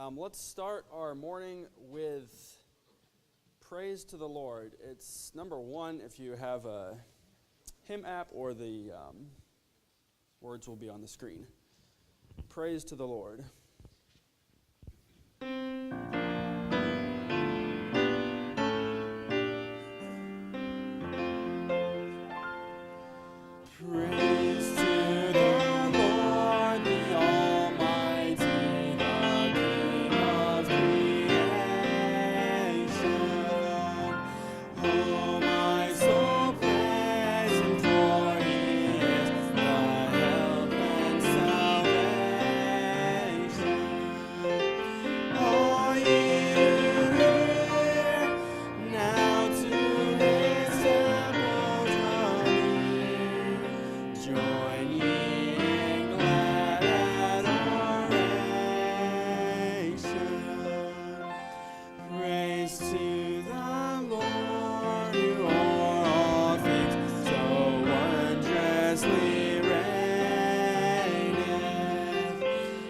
Let's start our morning with praise to the Lord. It's number one if you have a hymn app, or the words will be on the screen. Praise to the Lord. Praise to the Lord, the Almighty, the King of creation. Oh, my soul, praise Him, for He is thy help and salvation. All ye who hear, now to His temple draw near. Join ye in glad adoration. Praise to the Lord, who o'er all things so wondrously reigneth.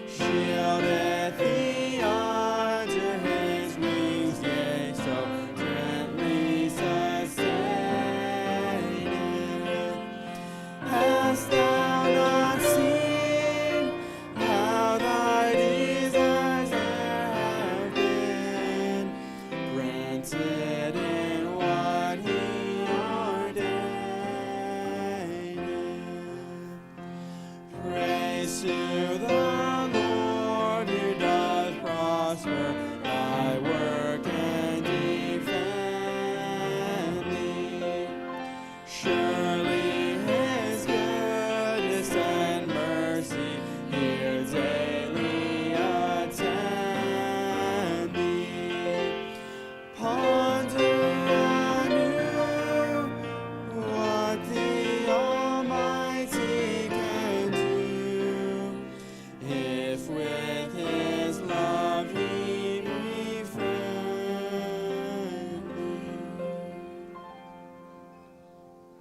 Shieldeth thee under His wings, yea, so gently sustaineth. Hast thou not seen how thy desires have been granted in what He ordained? Praise to the Lord, who doth prosper thy work and defend thee. Surely His goodness and mercy here daily attend thee. Ponder anew what the Almighty can do, if with His love He befriend thee.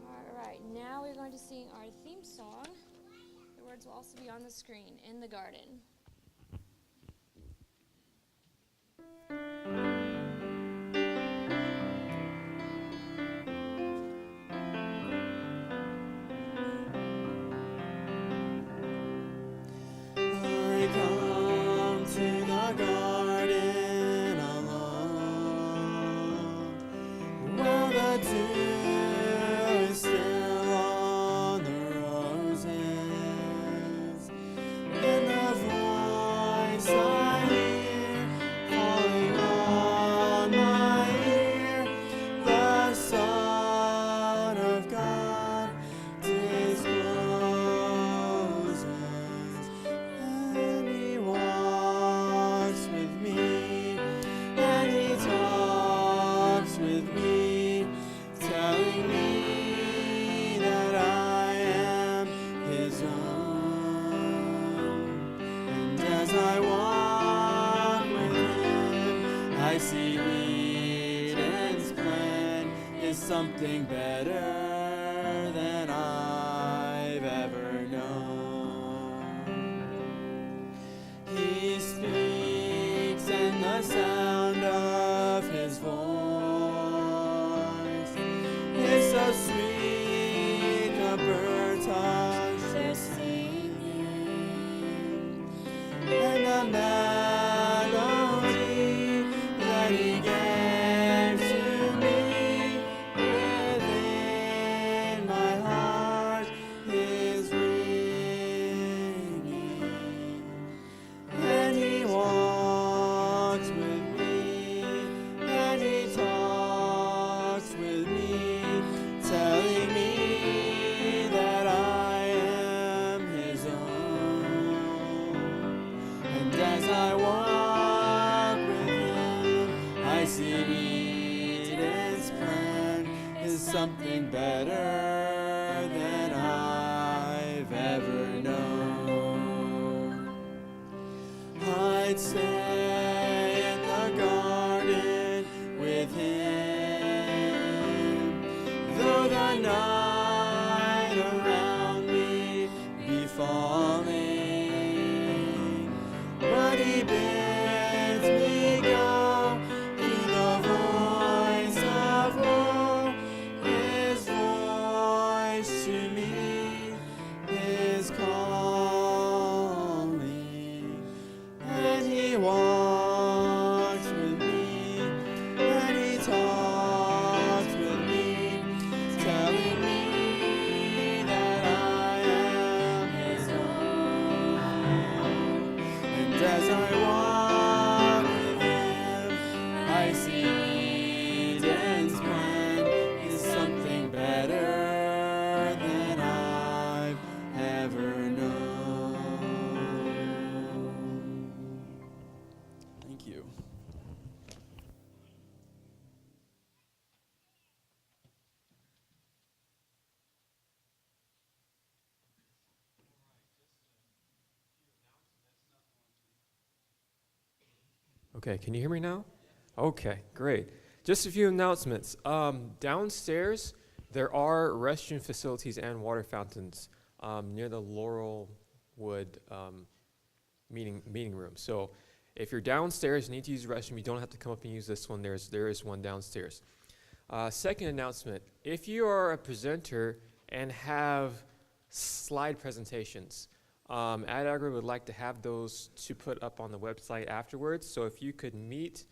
All right, now we're going to sing our theme song. The words will also be on the screen, In the Garden. I come to the garden alone, while the dew is still on the roses, and the voice I hear falling on my ear, the Son of God discloses. And He walks with me, and He talks with me, telling me that I am His own. And as I walk with Him, I see Eden's plan is something better than I've ever known. He speaks, and the sound of His voice is so sweet, the birds hush their singing, and the melody that He gave to me within my heart is ringing. And He walks with me, and He talks with me, telling me that I am His own. And as I walk with Him, I see Eden's plan is something better than I've ever known. I'd stay in the garden with Him, though the night around me be falling. But He bids you. Okay, can you hear me now? Okay, great. Just a few announcements. Downstairs, there are restroom facilities and water fountains near the Laurelwood meeting room. So if you're downstairs and need to use the restroom, you don't have to come up and use this one. There is one downstairs. Second announcement, if you are a presenter and have slide presentations, Ad Agri would like to have those to put up on the website afterwards. So if you could meet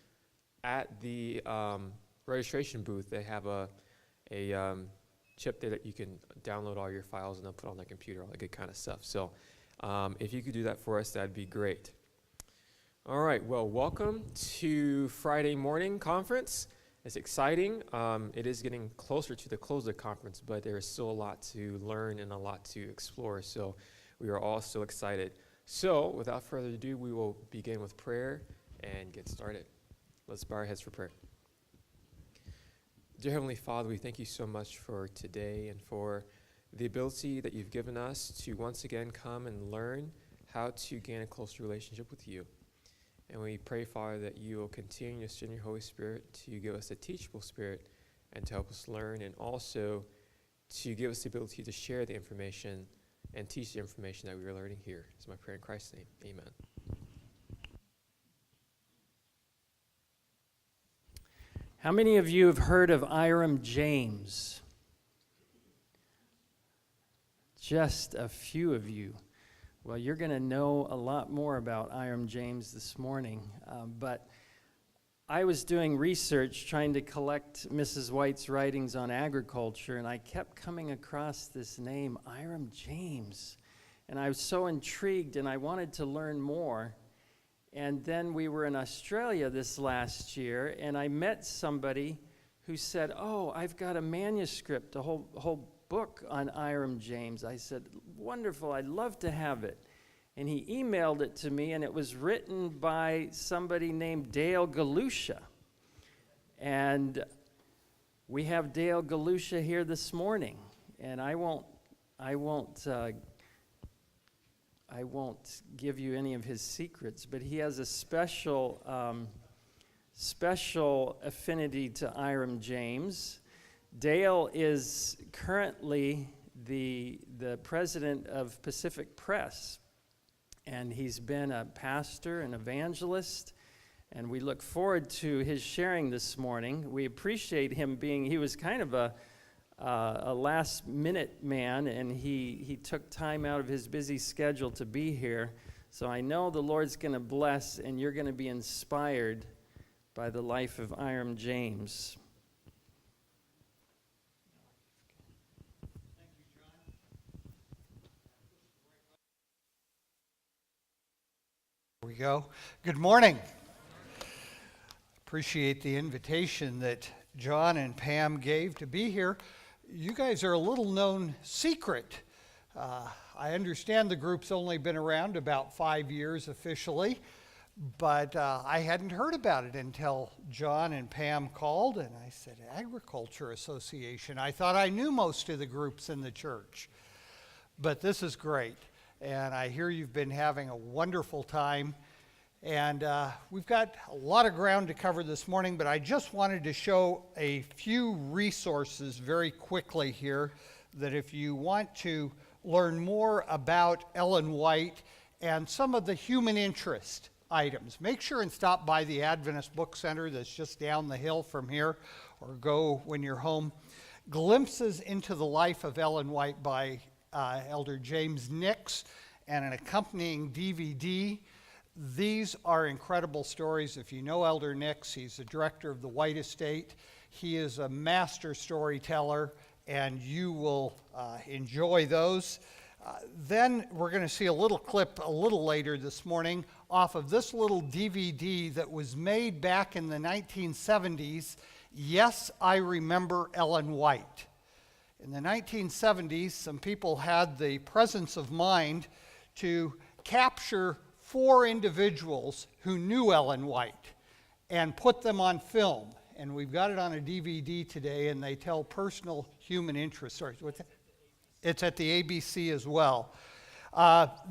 at the registration booth, they have a chip there that you can download all your files and then put on the computer, all that good kind of stuff. So if you could do that for us, that'd be great. All right, well, welcome to Friday morning conference. It's exciting. It is getting closer to the close of the conference, but there is still a lot to learn and a lot to explore. So we are all so excited. So without further ado, we will begin with prayer and get started. Let's bow our heads for prayer. Dear Heavenly Father, we thank you so much for today and for the ability that you've given us to once again come and learn how to gain a closer relationship with you. And we pray, Father, that you will continue to send your Holy Spirit to give us a teachable spirit and to help us learn, and also to give us the ability to share the information and teach the information that we are learning here. It's my prayer in Christ's name. Amen. How many of you have heard of Iram James? Just a few of you. Well, you're going to know a lot more about Iram James this morning. But I was doing research trying to collect Mrs. White's writings on agriculture, and I kept coming across this name, Iram James. And I was so intrigued, and I wanted to learn more. And then we were in Australia this last year, and I met somebody who said, oh, I've got a manuscript, a whole book on Iram James. I said, wonderful, I'd love to have it. And he emailed it to me, and it was written by somebody named Dale Galusha. And we have Dale Galusha here this morning, and I won't give you any of his secrets, but he has a special affinity to Iram James. Dale is currently the president of Pacific Press, and he's been a pastor and evangelist, and we look forward to his sharing this morning. We appreciate him he was kind of a last-minute man, and he took time out of his busy schedule to be here. So I know the Lord's going to bless, and you're going to be inspired by the life of Iram James. Thank you, John. Here we go. Good morning. Appreciate the invitation that John and Pam gave to be here. You guys are a little known secret. I understand the group's only been around about 5 years officially, but I hadn't heard about it until John and Pam called, and I said, Agriculture Association. I thought I knew most of the groups in the church, but this is great, and I hear you've been having a wonderful time. And we've got a lot of ground to cover this morning, but I just wanted to show a few resources very quickly here that if you want to learn more about Ellen White and some of the human interest items, make sure and stop by the Adventist Book Center that's just down the hill from here, or go when you're home. Glimpses into the Life of Ellen White by Elder James Nix, and an accompanying DVD. These are incredible stories. If you know Elder Nix, he's the director of the White Estate. He is a master storyteller, and you will enjoy those. Then we're going to see a little clip a little later this morning off of this little DVD that was made back in the 1970s, Yes, I Remember Ellen White. In the 1970s, some people had the presence of mind to capture 4 individuals who knew Ellen White and put them on film. And we've got it on a DVD today, and they tell personal human interest stories. It's at the ABC as well.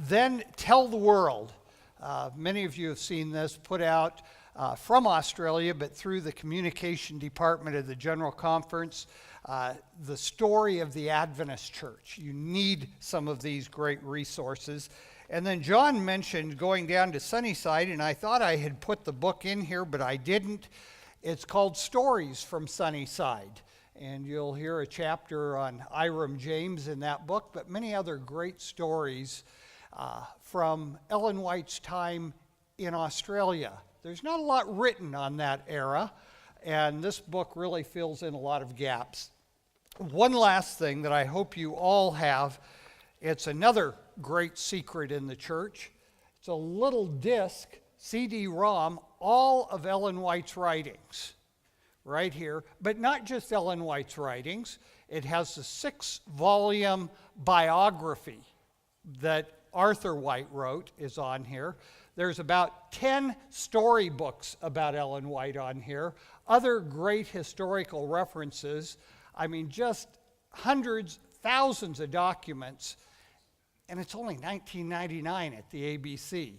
Then Tell the World. Many of you have seen this, put out from Australia, but through the communication department of the General Conference. The story of the Adventist Church. You need some of these great resources. And then John mentioned going down to Sunnyside, and I thought I had put the book in here, but I didn't. It's called Stories from Sunnyside. And you'll hear a chapter on Iram James in that book, but many other great stories from Ellen White's time in Australia. There's not a lot written on that era, and this book really fills in a lot of gaps. One last thing that I hope you all have, it's another great secret in the church. It's a little disc, CD-ROM, all of Ellen White's writings, right here. But not just Ellen White's writings. It has the 6-volume biography that Arthur White wrote is on here. There's about 10 storybooks about Ellen White on here. Other great historical references. I mean, just hundreds, thousands of documents. And it's only $19.99 at the ABC.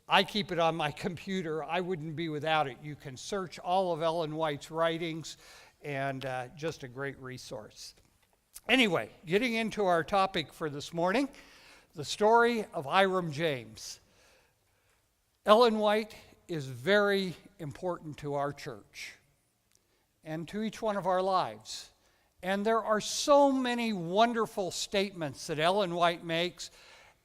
I keep it on my computer. I wouldn't be without it. You can search all of Ellen White's writings, and just a great resource. Anyway, getting into our topic for this morning, the story of Iram James. Ellen White is very important to our church and to each one of our lives. And there are so many wonderful statements that Ellen White makes.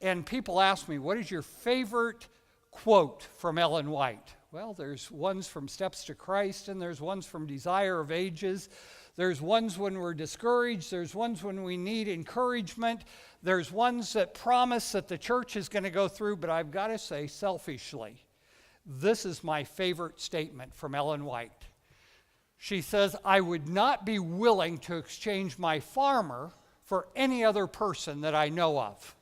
And people ask me, what is your favorite quote from Ellen White? Well, there's ones from Steps to Christ, and there's ones from Desire of Ages. There's ones when we're discouraged. There's ones when we need encouragement. There's ones that promise that the church is going to go through. But I've got to say, selfishly, this is my favorite statement from Ellen White. She says, I would not be willing to exchange my farmer for any other person that I know of.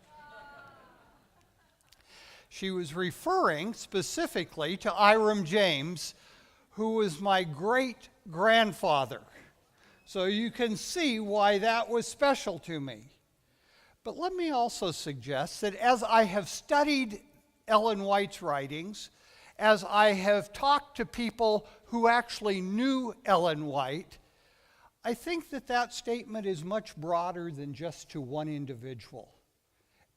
She was referring specifically to Iram James, who was my great-grandfather. So you can see why that was special to me. But let me also suggest that as I have studied Ellen White's writings, as I have talked to people who actually knew Ellen White, I think that that statement is much broader than just to one individual.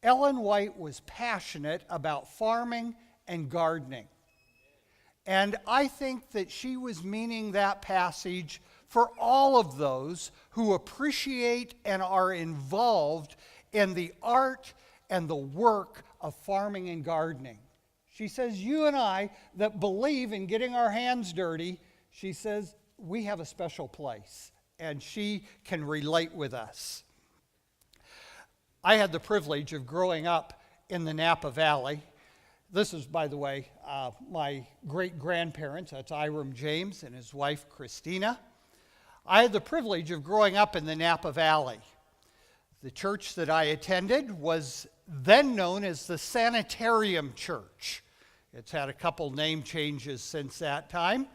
Ellen White was passionate about farming and gardening. And I think that she was meaning that passage for all of those who appreciate and are involved in the art and the work of farming and gardening. She says, you and I that believe in getting our hands dirty, she says, we have a special place, and she can relate with us. I had the privilege of growing up in the Napa Valley. This is, by the way, my great-grandparents. That's Iram James and his wife, Christina. I had the privilege of growing up in the Napa Valley. The church that I attended was then known as the Sanitarium Church. It's had a couple name changes since that time,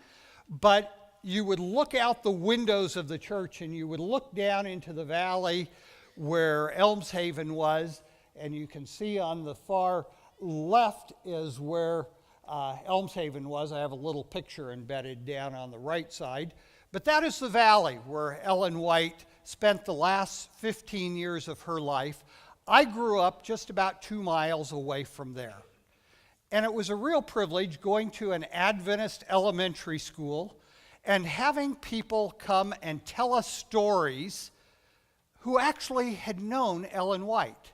but you would look out the windows of the church and you would look down into the valley where Elmshaven was, and you can see on the far left is where Elmshaven was. I have a little picture embedded down on the right side, but that is the valley where Ellen White spent the last 15 years of her life. I grew up just about 2 miles away from there. And it was a real privilege going to an Adventist elementary school and having people come and tell us stories who actually had known Ellen White.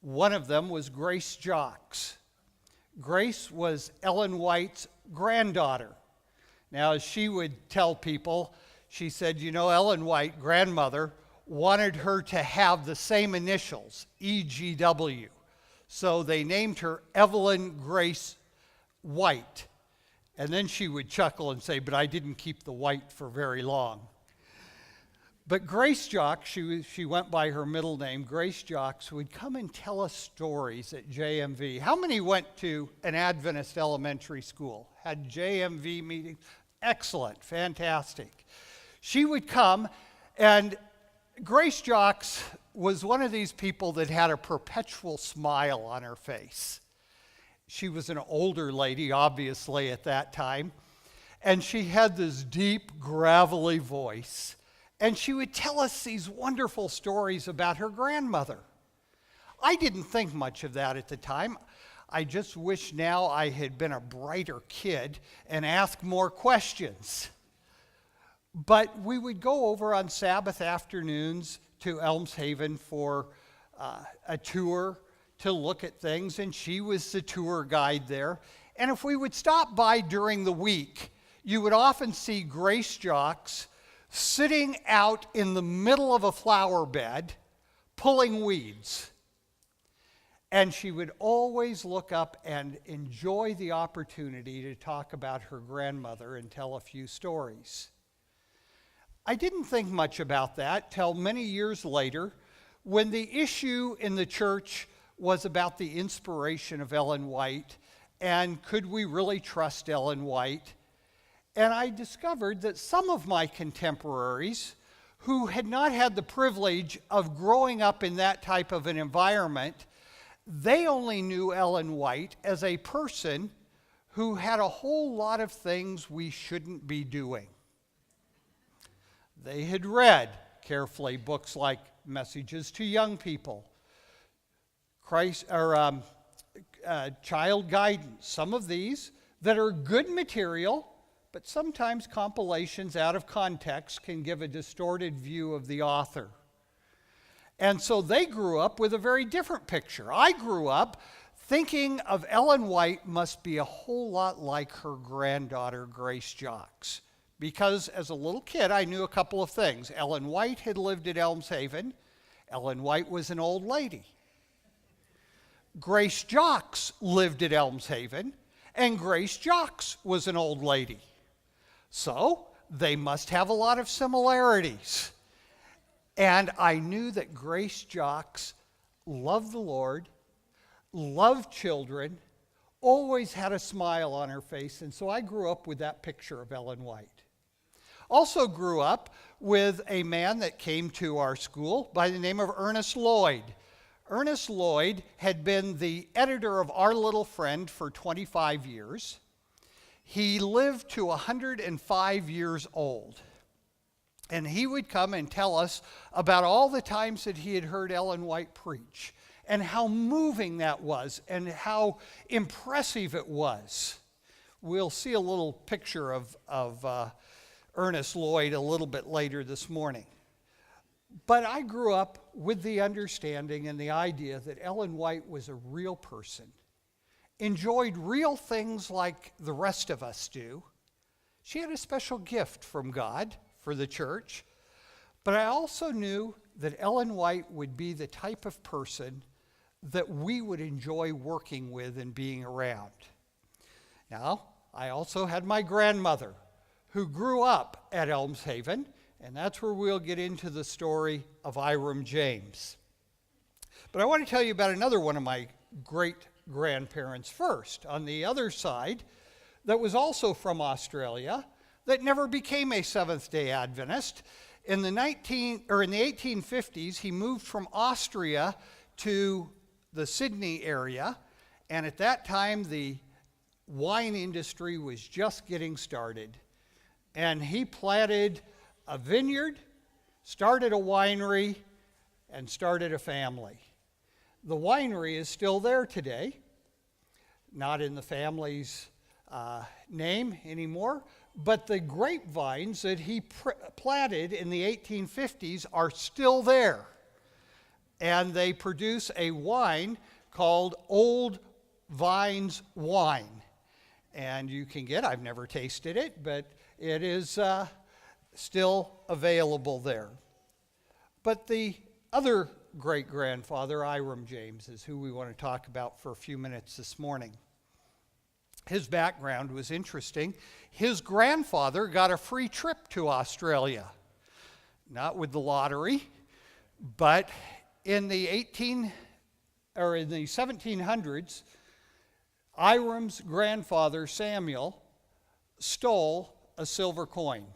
One of them was Grace Jocks. Grace was Ellen White's granddaughter. Now, as she would tell people, she said, you know, Ellen White, grandmother, wanted her to have the same initials, EGW. So they named her Evelyn Grace White. And then she would chuckle and say, but I didn't keep the white for very long. But Grace Jocks, she went by her middle name, Grace Jocks, would come and tell us stories at JMV. How many went to an Adventist elementary school? Had JMV meetings? Excellent, fantastic. She would come, and Grace Jocks was one of these people that had a perpetual smile on her face. She was an older lady, obviously, at that time, and she had this deep, gravelly voice. And she would tell us these wonderful stories about her grandmother. I didn't think much of that at the time. I just wish now I had been a brighter kid and asked more questions. But we would go over on Sabbath afternoons to Elms Haven for a tour to look at things, and she was the tour guide there. And if we would stop by during the week, you would often see Grace Jocks sitting out in the middle of a flower bed, pulling weeds. And she would always look up and enjoy the opportunity to talk about her grandmother and tell a few stories. I didn't think much about that till many years later, when the issue in the church was about the inspiration of Ellen White, and could we really trust Ellen White? And I discovered that some of my contemporaries who had not had the privilege of growing up in that type of an environment, they only knew Ellen White as a person who had a whole lot of things we shouldn't be doing. They had read carefully books like Messages to Young People, Child Guidance, some of these that are good material, but sometimes compilations out of context can give a distorted view of the author. And so they grew up with a very different picture. I grew up thinking of Ellen White must be a whole lot like her granddaughter, Grace Jocks. Because as a little kid, I knew a couple of things. Ellen White had lived at Elms Haven. Ellen White was an old lady. Grace Jocks lived at Elms Haven, and Grace Jocks was an old lady. So they must have a lot of similarities. And I knew that Grace Jocks loved the Lord, loved children, always had a smile on her face, and so I grew up with that picture of Ellen White. Also grew up with a man that came to our school by the name of Ernest Lloyd. Ernest Lloyd had been the editor of Our Little Friend for 25 years. He lived to 105 years old. And he would come and tell us about all the times that he had heard Ellen White preach and how moving that was and how impressive it was. We'll see a little picture of Ernest Lloyd a little bit later this morning. But I grew up with the understanding and the idea that Ellen White was a real person, enjoyed real things like the rest of us do. She had a special gift from God for the church, but I also knew that Ellen White would be the type of person that we would enjoy working with and being around. Now, I also had my grandmother who grew up at Elms Haven, and that's where we'll get into the story of Iram James. But I want to tell you about another one of my great-grandparents first, on the other side, that was also from Australia, that never became a Seventh-day Adventist. In the 1850s, he moved from Austria to the Sydney area, and at that time, the wine industry was just getting started. And he planted a vineyard, started a winery, and started a family. The winery is still there today, not in the family's name anymore, but the grapevines that he planted in the 1850s are still there. And they produce a wine called Old Vines Wine. And you can get, I've never tasted it, but it is still available there. But the other great-grandfather, Iram James, is who we want to talk about for a few minutes this morning. His background was interesting. His grandfather got a free trip to Australia. not with the lottery, but in the 1700s, Iram's grandfather Samuel stole a silver coin.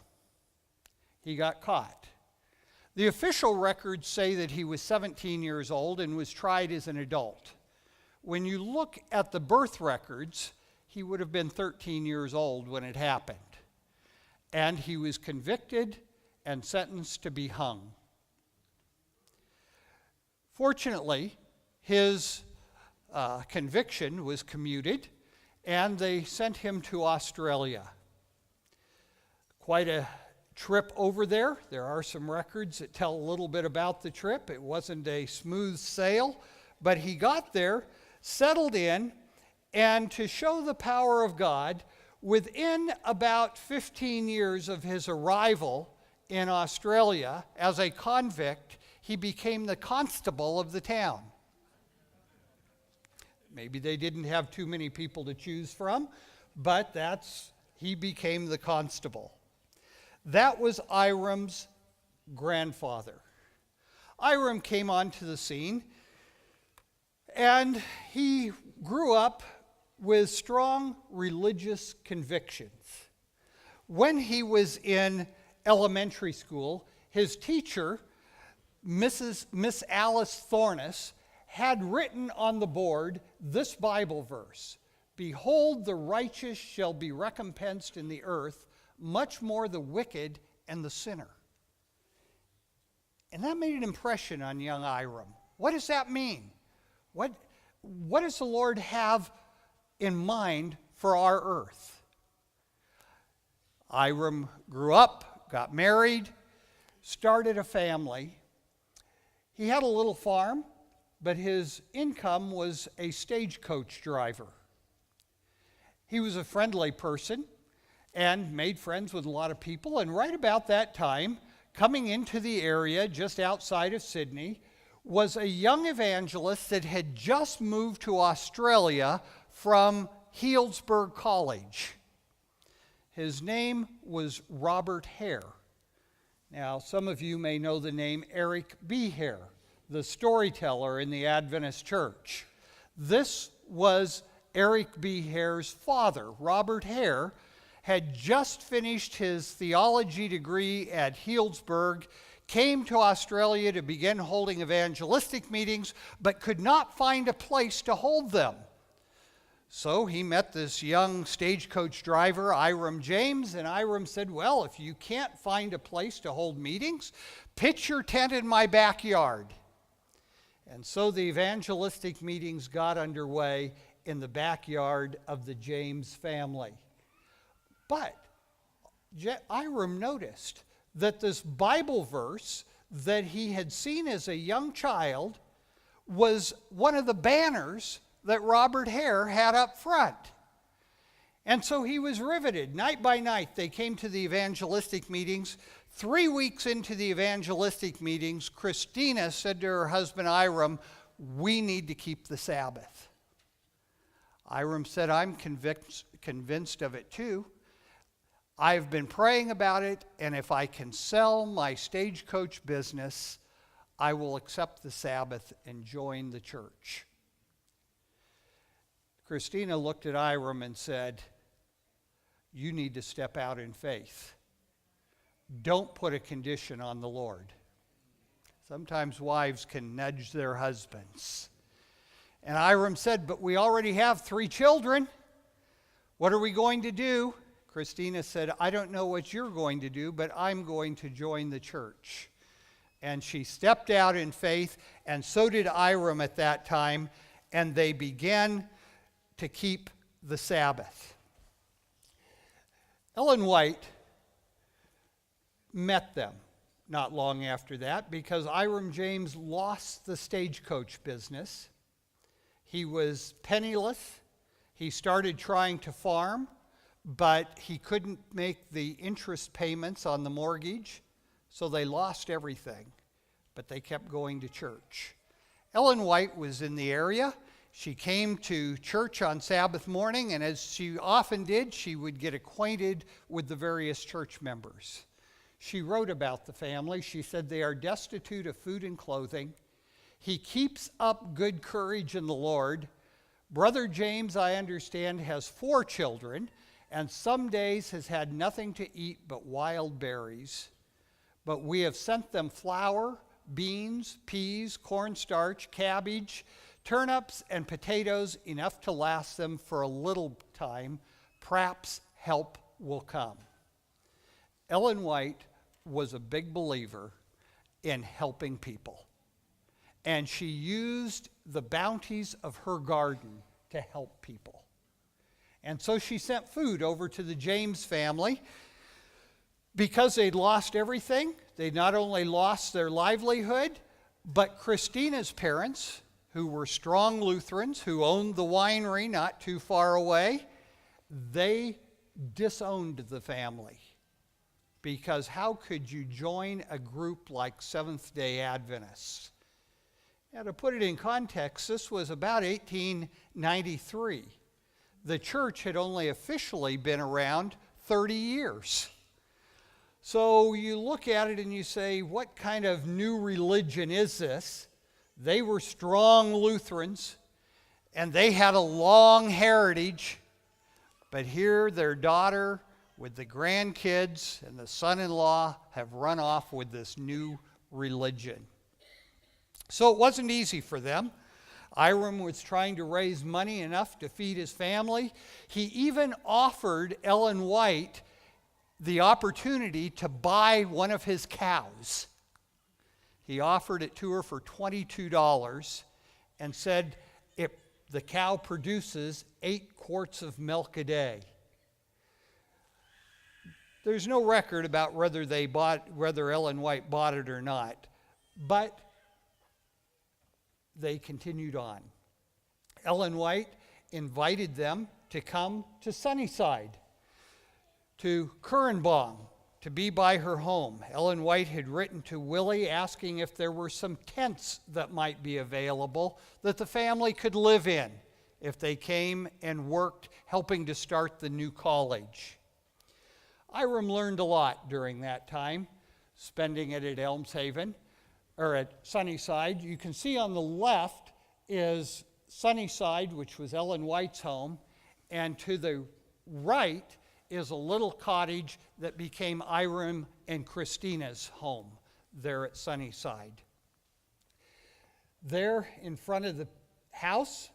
He got caught. The official records say that he was 17 years old and was tried as an adult. When you look at the birth records, he would have been 13 years old when it happened. And he was convicted and sentenced to be hung. Fortunately, his conviction was commuted, and they sent him to Australia. Quite a trip over there. There are some records that tell a little bit about the trip. It wasn't a smooth sail, but he got there, settled in, and to show the power of God, within about 15 years of his arrival in Australia as a convict, he became the constable of the town. Maybe they didn't have too many people to choose from, but he became the constable. That was Iram's grandfather. Iram came onto the scene, and he grew up with strong religious convictions. When he was in elementary school, his teacher, Miss Alice Thornes, had written on the board this Bible verse: "Behold, the righteous shall be recompensed in the earth, much more the wicked and the sinner." And that made an impression on young Iram. What does that mean? What does the Lord have in mind for our earth? Iram grew up, got married, started a family. He had a little farm, but his income was a stagecoach driver. He was a friendly person and made friends with a lot of people. And right about that time, coming into the area just outside of Sydney, was a young evangelist that had just moved to Australia from Healdsburg College. His name was Robert Hare. Now, some of you may know the name Eric B. Hare, the storyteller in the Adventist Church. This was Eric B. Hare's father. Robert Hare had just finished his theology degree at Healdsburg, came to Australia to begin holding evangelistic meetings, but could not find a place to hold them. So he met this young stagecoach driver, Iram James, and Iram said, "Well, if you can't find a place to hold meetings, pitch your tent in my backyard." And so the evangelistic meetings got underway in the backyard of the James family. But Iram noticed that this Bible verse that he had seen as a young child was one of the banners that Robert Hare had up front. And so he was riveted. Night by night, they came to the evangelistic meetings. 3 weeks into the evangelistic meetings, Christina said to her husband Iram, "We need to keep the Sabbath." Iram said, "I'm convinced of it too. I've been praying about it, and if I can sell my stagecoach business, I will accept the Sabbath and join the church." Christina looked at Iram and said, "You need to step out in faith. Don't put a condition on the Lord." Sometimes wives can nudge their husbands. And Iram said, "But we already have 3 children. What are we going to do?" Christina said, "I don't know what you're going to do, but I'm going to join the church." And she stepped out in faith, and so did Iram at that time, and they began to keep the Sabbath. Ellen White met them not long after that because Iram James lost the stagecoach business. He was penniless. He started trying to farm, but he couldn't make the interest payments on the mortgage, so they lost everything, but they kept going to church. Ellen White was in the area. She came to church on Sabbath morning, and as she often did, she would get acquainted with the various church members. She wrote about the family. She said, "They are destitute of food and clothing. He keeps up good courage in the Lord. Brother James, I understand, has 4 children, and some days has had nothing to eat but wild berries. But we have sent them flour, beans, peas, cornstarch, cabbage, turnips, and potatoes, enough to last them for a little time. Perhaps help will come." Ellen White was a big believer in helping people. And she used the bounties of her garden to help people. And so she sent food over to the James family. Because they'd lost everything, they not only lost their livelihood, but Christina's parents, who were strong Lutherans, who owned the winery not too far away, they disowned the family. Because how could you join a group like Seventh-day Adventists? Now, to put it in context, this was about 1893. The church had only officially been around 30 years. So you look at it and you say, what kind of new religion is this? They were strong Lutherans, and they had a long heritage. But here their daughter with the grandkids and the son-in-law have run off with this new religion. So it wasn't easy for them. Iram was trying to raise money enough to feed his family. He even offered Ellen White the opportunity to buy one of his cows. He offered it to her for $22 and said if the cow produces 8 quarts of milk a day. There's no record about whether Ellen White bought it or not, but they continued on. Ellen White invited them to come to Sunnyside, to Kurenbaum, to be by her home. Ellen White had written to Willie asking if there were some tents that might be available that the family could live in if they came and worked helping to start the new college. Iram learned a lot during that time, spending it at Elmshaven, or at Sunnyside. You can see on the left is Sunnyside, which was Ellen White's home, and to the right is a little cottage that became Iram and Christina's home there at Sunnyside. There in front of the house,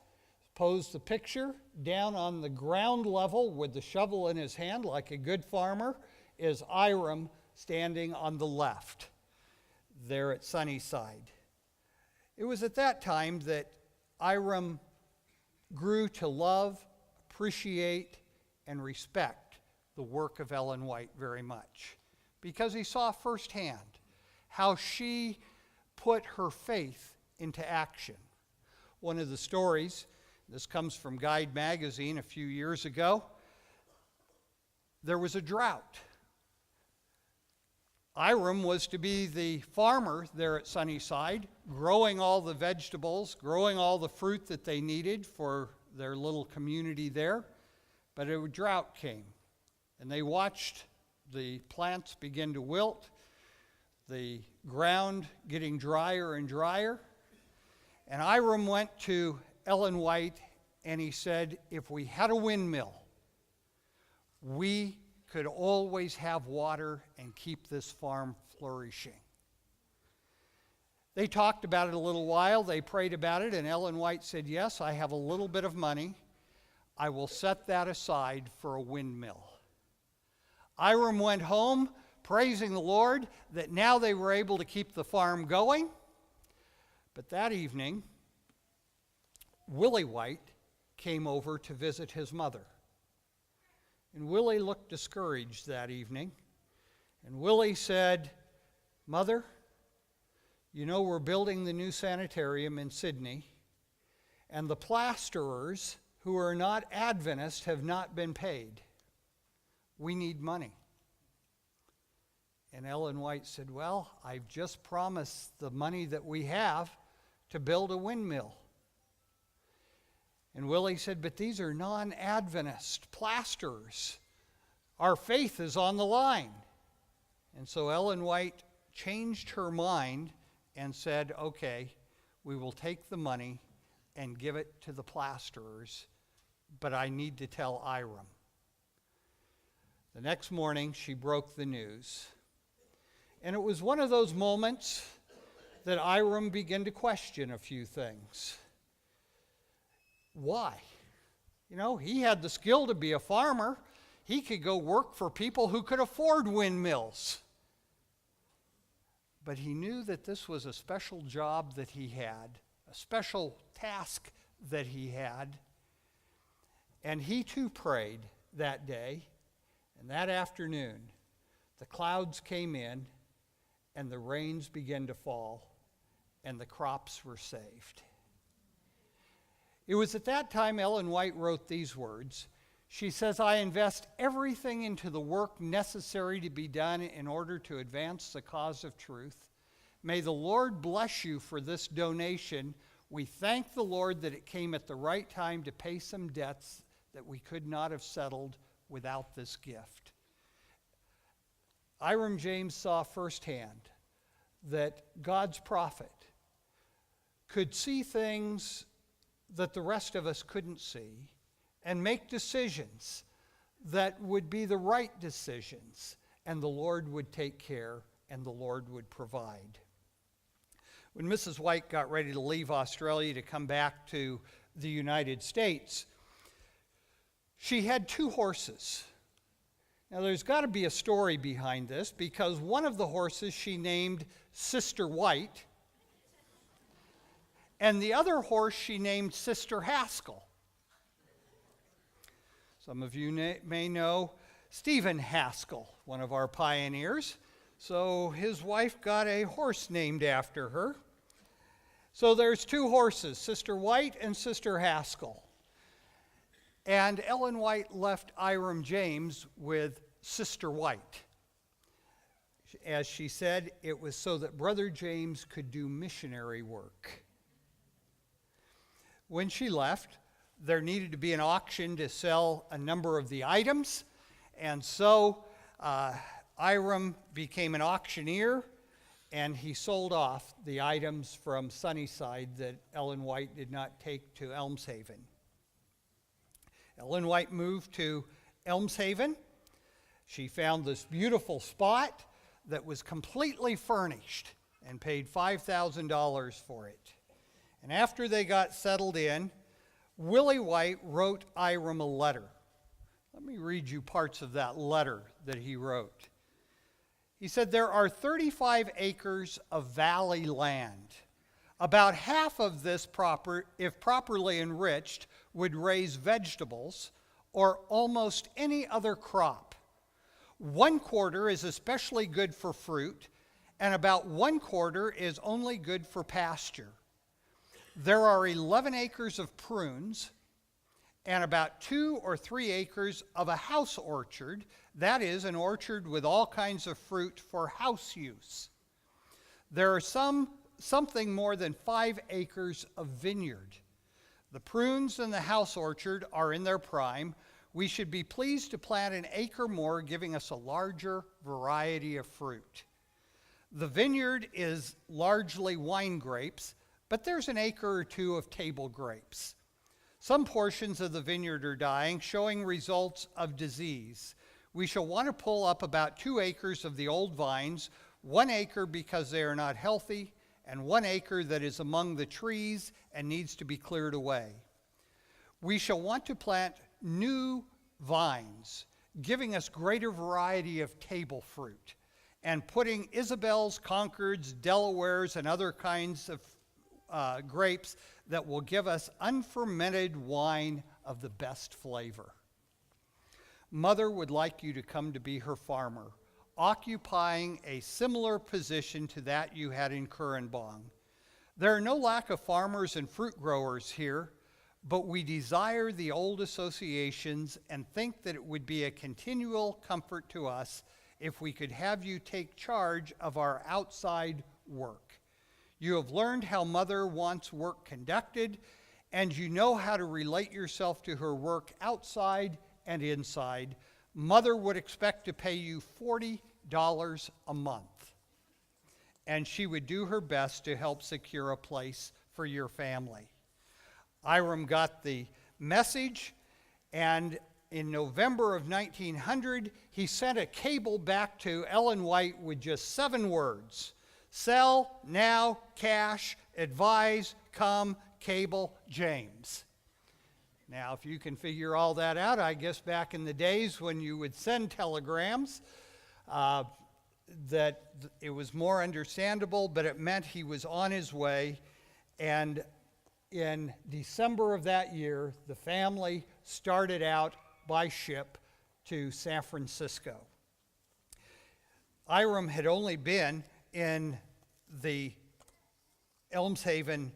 posed the picture, down on the ground level with the shovel in his hand like a good farmer, is Iram standing on the left there at Sunnyside. It was at that time that Iram grew to love, appreciate, and respect the work of Ellen White very much, because he saw firsthand how she put her faith into action. One of the stories, this comes from Guide magazine a few years ago, there was a drought. Iram was to be the farmer there at Sunnyside, growing all the vegetables, growing all the fruit that they needed for their little community there. But a drought came, and they watched the plants begin to wilt, the ground getting drier and drier. And Iram went to Ellen White and he said, if we had a windmill, we could always have water and keep this farm flourishing. They talked about it a little while, they prayed about it, and Ellen White said, yes, I have a little bit of money. I will set that aside for a windmill. Iram went home praising the Lord that now they were able to keep the farm going. But that evening, Willie White came over to visit his mother. And Willie looked discouraged that evening. And Willie said, Mother, you know we're building the new sanitarium in Sydney, and the plasterers who are not Adventists have not been paid. We need money. And Ellen White said, well, I've just promised the money that we have to build a windmill. And Willie said, but these are non-Adventist plasterers. Our faith is on the line. And so Ellen White changed her mind and said, okay, we will take the money and give it to the plasterers, but I need to tell Iram. The next morning, she broke the news. And it was one of those moments that Iram began to question a few things. Why? You know, he had the skill to be a farmer. He could go work for people who could afford windmills. But he knew that this was a special job that he had, a special task that he had. And he too prayed that day. And that afternoon, the clouds came in, and the rains began to fall, and the crops were saved. It was at that time Ellen White wrote these words. She says, I invest everything into the work necessary to be done in order to advance the cause of truth. May the Lord bless you for this donation. We thank the Lord that it came at the right time to pay some debts that we could not have settled without this gift. Iram James saw firsthand that God's prophet could see things that the rest of us couldn't see and make decisions that would be the right decisions, and the Lord would take care and the Lord would provide. When Mrs. White got ready to leave Australia to come back to the United States, she had 2 horses. Now, there's got to be a story behind this, because one of the horses she named Sister White, and the other horse she named Sister Haskell. Some of you may know Stephen Haskell, one of our pioneers. So his wife got a horse named after her. So there's 2 horses, Sister White and Sister Haskell. And Ellen White left Iram James with Sister White. As she said, it was so that Brother James could do missionary work. When she left, there needed to be an auction to sell a number of the items. And so Iram became an auctioneer, and he sold off the items from Sunnyside that Ellen White did not take to Elmshaven. Ellen White moved to Elmshaven. She found this beautiful spot that was completely furnished and paid $5,000 for it. And after they got settled in, Willie White wrote Iram a letter. Let me read you parts of that letter that he wrote. He said, there are 35 acres of valley land. About half of this, if properly enriched, would raise vegetables or almost any other crop. 1/4 is especially good for fruit, and about 1/4 is only good for pasture. There are 11 acres of prunes and about 2 or 3 acres of a house orchard, that is, an orchard with all kinds of fruit for house use. There are something more than 5 acres of vineyard. The prunes and the house orchard are in their prime. We should be pleased to plant an acre more, giving us a larger variety of fruit. The vineyard is largely wine grapes, but there's an acre or 2 of table grapes. Some portions of the vineyard are dying, showing results of disease. We shall want to pull up about 2 acres of the old vines, 1 acre because they are not healthy, and 1 acre that is among the trees and needs to be cleared away. We shall want to plant new vines, giving us greater variety of table fruit, and putting Isabels, Concords, Delawares, and other kinds of grapes that will give us unfermented wine of the best flavor. Mother would like you to come to be her farmer, occupying a similar position to that you had in Currenbong. There are no lack of farmers and fruit growers here, but we desire the old associations and think that it would be a continual comfort to us if we could have you take charge of our outside work. You have learned how Mother wants work conducted, and you know how to relate yourself to her work outside and inside. Mother would expect to pay you 40 a month. And she would do her best to help secure a place for your family. Iram got the message, and in November of 1900, he sent a cable back to Ellen White with just 7 words: sell, now, cash, advise, come, cable, James. Now, if you can figure all that out, I guess back in the days when you would send telegrams, that it was more understandable, but it meant he was on his way. And in December of that year, the family started out by ship to San Francisco. Iram had only been in the Elmshaven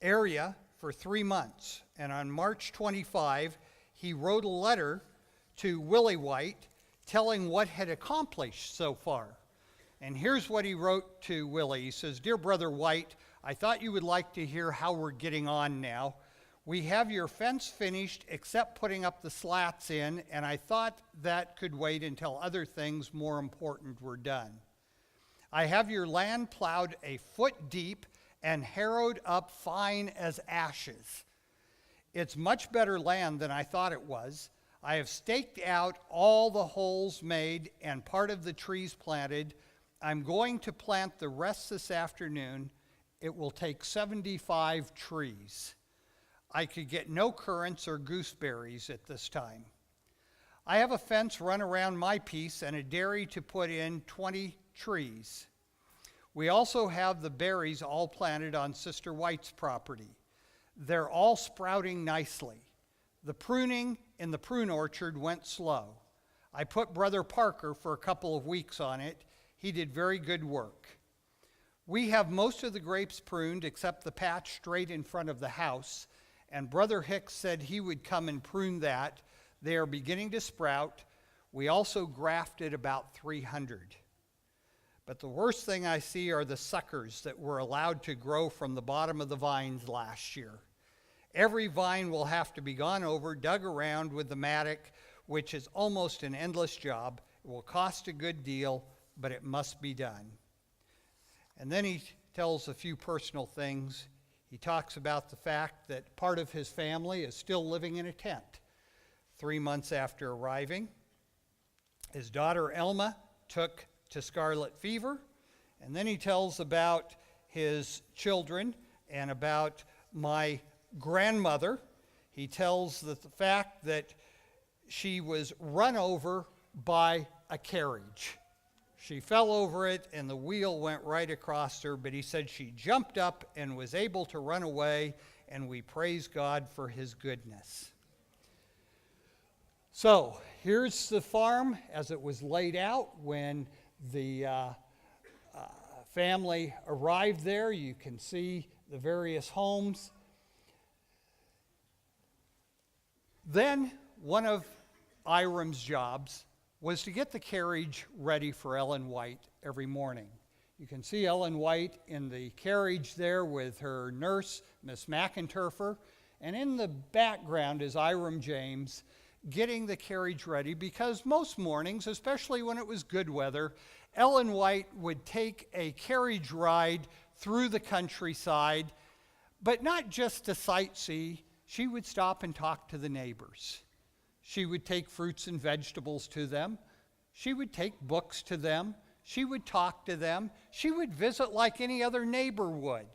area for 3 months, and on March 25, he wrote a letter to Willie White telling what had accomplished so far. And here's what he wrote to Willie. He says, "Dear Brother White, I thought you would like to hear how we're getting on now. We have your fence finished except putting up the slats in, and I thought that could wait until other things more important were done. I have your land plowed a foot deep and harrowed up fine as ashes. It's much better land than I thought it was. I have staked out all the holes made and part of the trees planted. I'm going to plant the rest this afternoon. It will take 75 trees. I could get no currants or gooseberries at this time. I have a fence run around my piece and a dairy to put in 20 trees. We also have the berries all planted on Sister White's property. They're all sprouting nicely. The pruning in the prune orchard went slow. I put Brother Parker for a couple of weeks on it. He did very good work. We have most of the grapes pruned except the patch straight in front of the house, and Brother Hicks said he would come and prune that. They are beginning to sprout. We also grafted about 300. But the worst thing I see are the suckers that were allowed to grow from the bottom of the vines last year. Every vine will have to be gone over, dug around with the mattock, which is almost an endless job. It will cost a good deal, but it must be done." And then he tells a few personal things. He talks about the fact that part of his family is still living in a tent 3 months after arriving. His daughter Elma took to scarlet fever. And then he tells about his children and about my grandmother. He tells the fact that she was run over by a carriage. She fell over it and the wheel went right across her, but he said she jumped up and was able to run away, and we praise God for his goodness. So here's the farm as it was laid out when the family arrived there. You can see the various homes. Then one of Iram's jobs was to get the carriage ready for Ellen White every morning. You can see Ellen White in the carriage there with her nurse, Miss McInturfer, and in the background is Iram James getting the carriage ready, because most mornings, especially when it was good weather, Ellen White would take a carriage ride through the countryside, but not just to sightsee. She would stop and talk to the neighbors. She would take fruits and vegetables to them. She would take books to them. She would talk to them. She would visit like any other neighbor would.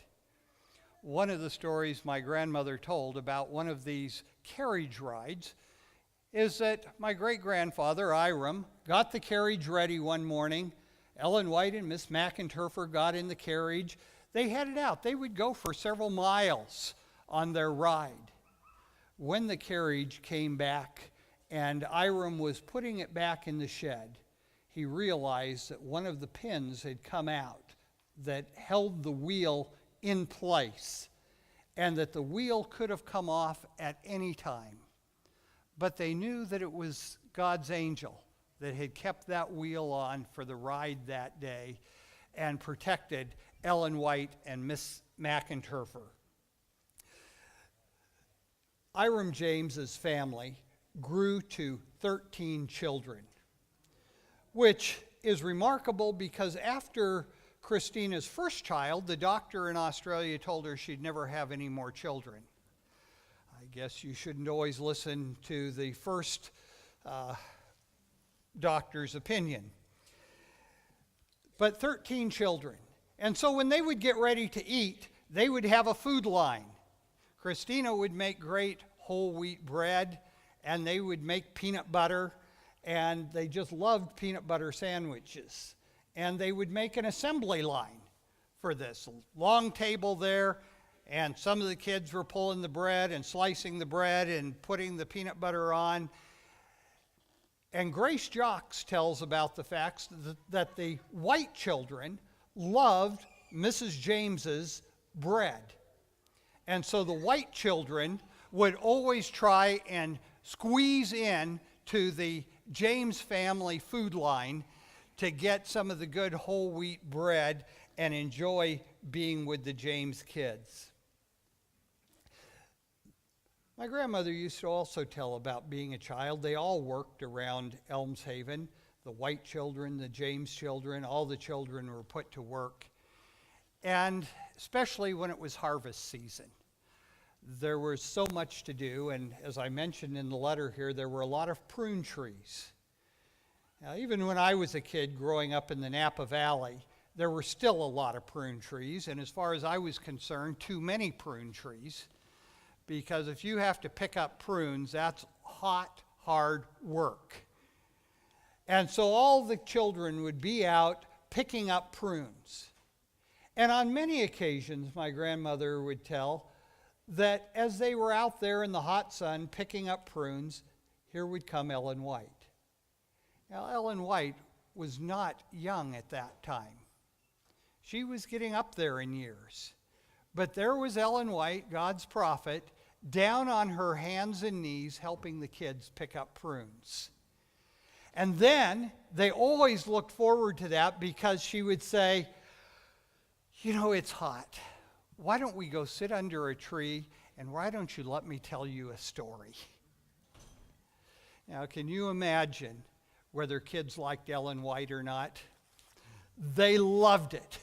One of the stories my grandmother told about one of these carriage rides is that my great-grandfather, Iram, got the carriage ready one morning. Ellen White and Miss McInturfer got in the carriage. They headed out. They would go for several miles on their ride. When the carriage came back and Iram was putting it back in the shed, he realized that one of the pins had come out that held the wheel in place, and that the wheel could have come off at any time. But they knew that it was God's angel that had kept that wheel on for the ride that day and protected Ellen White and Miss McInturfer. Iram James's family grew to 13 children, which is remarkable because after Christina's first child, the doctor in Australia told her she'd never have any more children. I guess you shouldn't always listen to the first doctor's opinion. But 13 children. And so when they would get ready to eat, they would have a food line. Christina would make great whole wheat bread, and they would make peanut butter, and they just loved peanut butter sandwiches. And they would make an assembly line for this. Long table there, and some of the kids were pulling the bread and slicing the bread and putting the peanut butter on. And Grace Jocks tells about the facts that the white children loved Mrs. James's bread. And so the white children would always try and squeeze in to the James family food line to get some of the good whole wheat bread and enjoy being with the James kids. My grandmother used to also tell about being a child. They all worked around Elmshaven. The white children, the James children, all the children were put to work. And especially when it was harvest season. There was so much to do, and as I mentioned in the letter here, there were a lot of prune trees. Now, even when I was a kid growing up in the Napa Valley, there were still a lot of prune trees, and as far as I was concerned, too many prune trees, because if you have to pick up prunes, that's hot, hard work. And so all the children would be out picking up prunes. And on many occasions, my grandmother would tell that as they were out there in the hot sun picking up prunes, here would come Ellen White. Now, Ellen White was not young at that time. She was getting up there in years. But there was Ellen White, God's prophet, down on her hands and knees helping the kids pick up prunes. And then they always looked forward to that because she would say, you know, it's hot. Why don't we go sit under a tree and why don't you let me tell you a story? Now, can you imagine whether kids liked Ellen White or not? They loved it.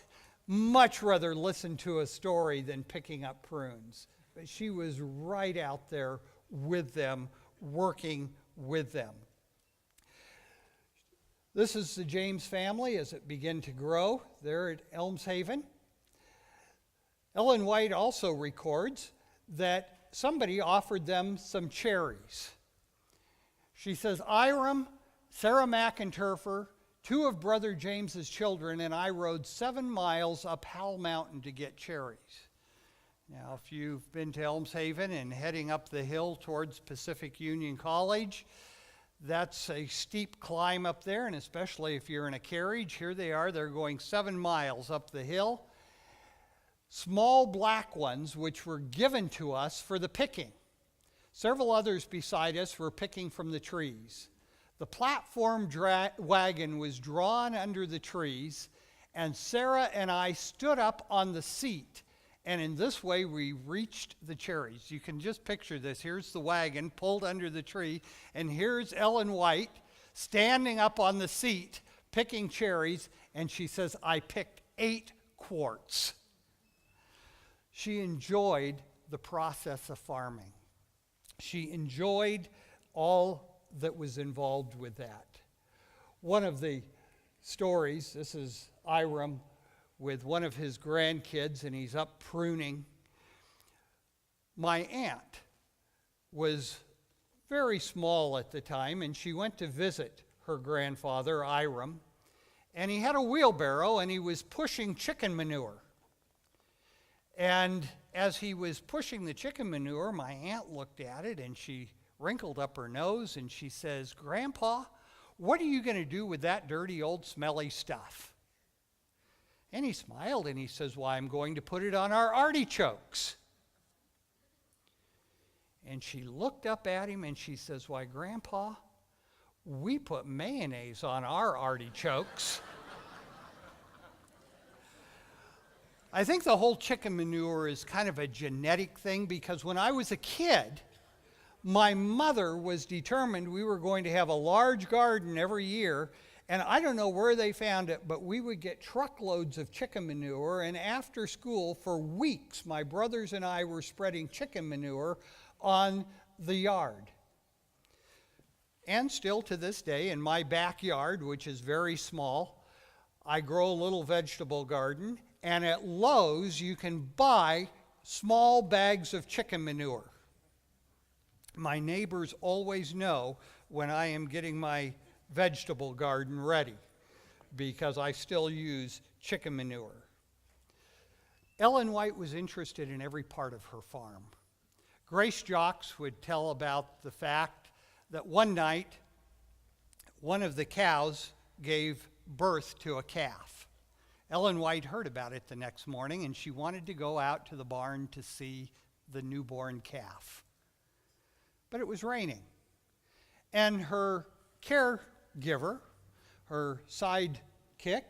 Much rather listen to a story than picking up prunes. But she was right out there with them, working with them. This is the James family as it began to grow there at Elmshaven. Ellen White also records that somebody offered them some cherries. She says, Iram, Sarah McInturfer, two of Brother James's children, and I rode 7 miles up Howell Mountain to get cherries. Now, if you've been to Elmshaven and heading up the hill towards Pacific Union College, that's a steep climb up there, and especially if you're in a carriage, here they are, they're going 7 miles up the hill. Small black ones, which were given to us for the picking. Several others beside us were picking from the trees. The platform wagon was drawn under the trees, and Sarah and I stood up on the seat, and in this way we reached the cherries. You can just picture this. Here's the wagon pulled under the tree, and here's Ellen White standing up on the seat picking cherries, and she says, I picked 8 quarts. She enjoyed the process of farming. She enjoyed all that was involved with that. One of the stories, this is Iram with one of his grandkids, and he's up pruning. My aunt was very small at the time, and she went to visit her grandfather, Iram, and he had a wheelbarrow, and he was pushing chicken manure. And as he was pushing the chicken manure, my aunt looked at it and she wrinkled up her nose and she says, Grandpa, what are you going to do with that dirty old smelly stuff? And he smiled and he says, well, I'm going to put it on our artichokes. And she looked up at him and she says, why, Grandpa, we put mayonnaise on our artichokes. I think the whole chicken manure is kind of a genetic thing because when I was a kid, my mother was determined we were going to have a large garden every year, And I don't know where they found it, but we would get truckloads of chicken manure, and after school for weeks, my brothers and I were spreading chicken manure on the yard. And still to this day, in my backyard, which is very small, I grow a little vegetable garden, and at Lowe's you can buy small bags of chicken manure. My neighbors always know when I am getting my vegetable garden ready because I still use chicken manure. Ellen White was interested in every part of her farm. Grace Jocks would tell about the fact that one night one of the cows gave birth to a calf. Ellen White heard about it the next morning, and she wanted to go out to the barn to see the newborn calf. But it was raining, and her caregiver, her sidekick,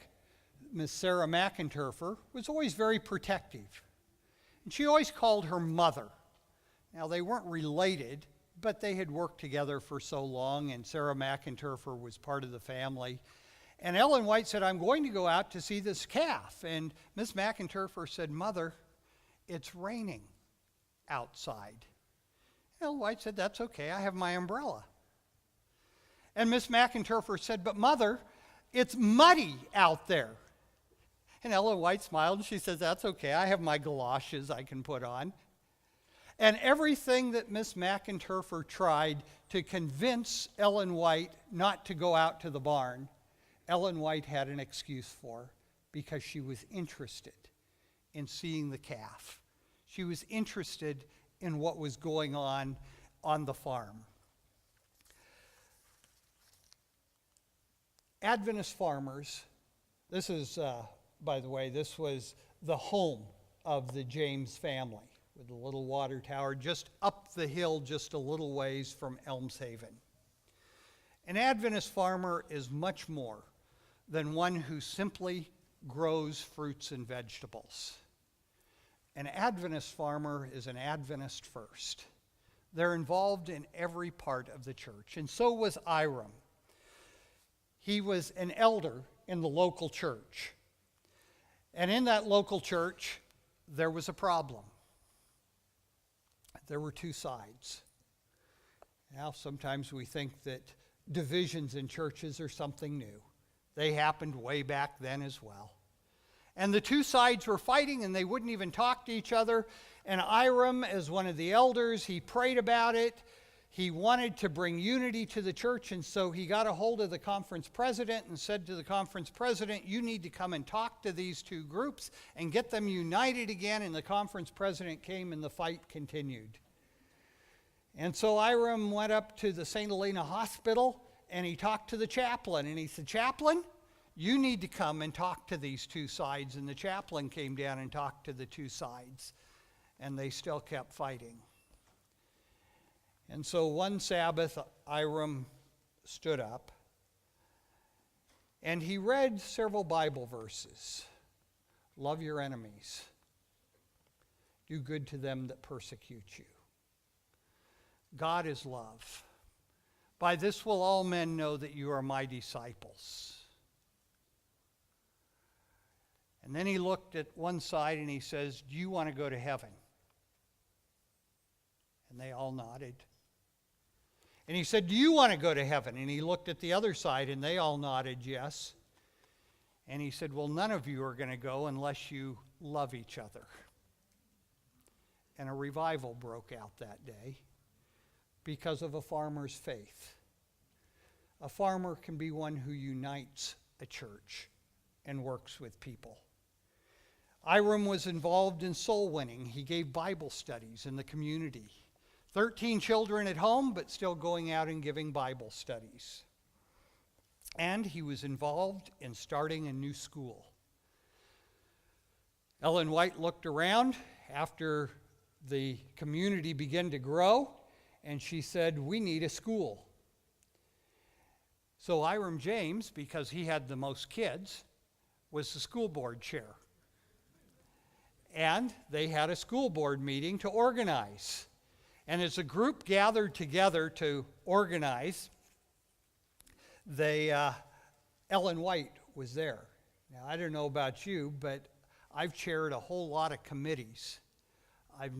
Miss Sarah McInturfer, was always very protective. And she always called her mother. Now, they weren't related, but they had worked together for so long, and Sarah McInturfer was part of the family. And Ellen White said, I'm going to go out to see this calf. And Miss McInturfer said, Mother, it's raining outside. Ellen White said, that's okay, I have my umbrella. And Miss McInturfer said, but Mother, it's muddy out there. And Ellen White smiled and she says, that's okay, I have my galoshes I can put on. And everything that Miss McInturfer tried to convince Ellen White not to go out to the barn, Ellen White had an excuse for, because she was interested in seeing the calf. She was interested in what was going on the farm. Adventist farmers, this is, by the way, this was the home of the James family, with a little water tower just up the hill just a little ways from Elmshaven. An Adventist farmer is much more than one who simply grows fruits and vegetables. An Adventist farmer is an Adventist first. They're involved in every part of the church, and so was Iram. He was an elder in the local church. And in that local church, there was a problem. There were two sides. Now, sometimes we think that divisions in churches are something new. They happened way back then as well. And the two sides were fighting, and they wouldn't even talk to each other. And Iram, as one of the elders, he prayed about it. He wanted to bring unity to the church, and so he got a hold of the conference president and said to the conference president, you need to come and talk to these two groups and get them united again. And the conference president came, and the fight continued. And so Iram went up to the St. Helena Hospital, and he talked to the chaplain, and he said, Chaplain, you need to come and talk to these two sides. And the chaplain came down and talked to the two sides, and they still kept fighting. And so one Sabbath, Iram stood up, and he read several Bible verses. Love your enemies. Do good to them that persecute you. God is love. By this will all men know that you are my disciples. And then he looked at one side and he says, do you want to go to heaven? And they all nodded. And he said, do you want to go to heaven? And he looked at the other side and they all nodded yes. And he said, well, none of you are going to go unless you love each other. And a revival broke out that day because of a farmer's faith. A farmer can be one who unites a church and works with people. Iram was involved in soul winning. He gave Bible studies in the community. 13 children at home, but still going out and giving Bible studies. And he was involved in starting a new school. Ellen White looked around after the community began to grow, and she said, we need a school. So Iram James, because he had the most kids, was the school board chair. And they had a school board meeting to organize. And as a group gathered together to organize, Ellen White was there. Now, I don't know about you, but I've chaired a whole lot of committees. I've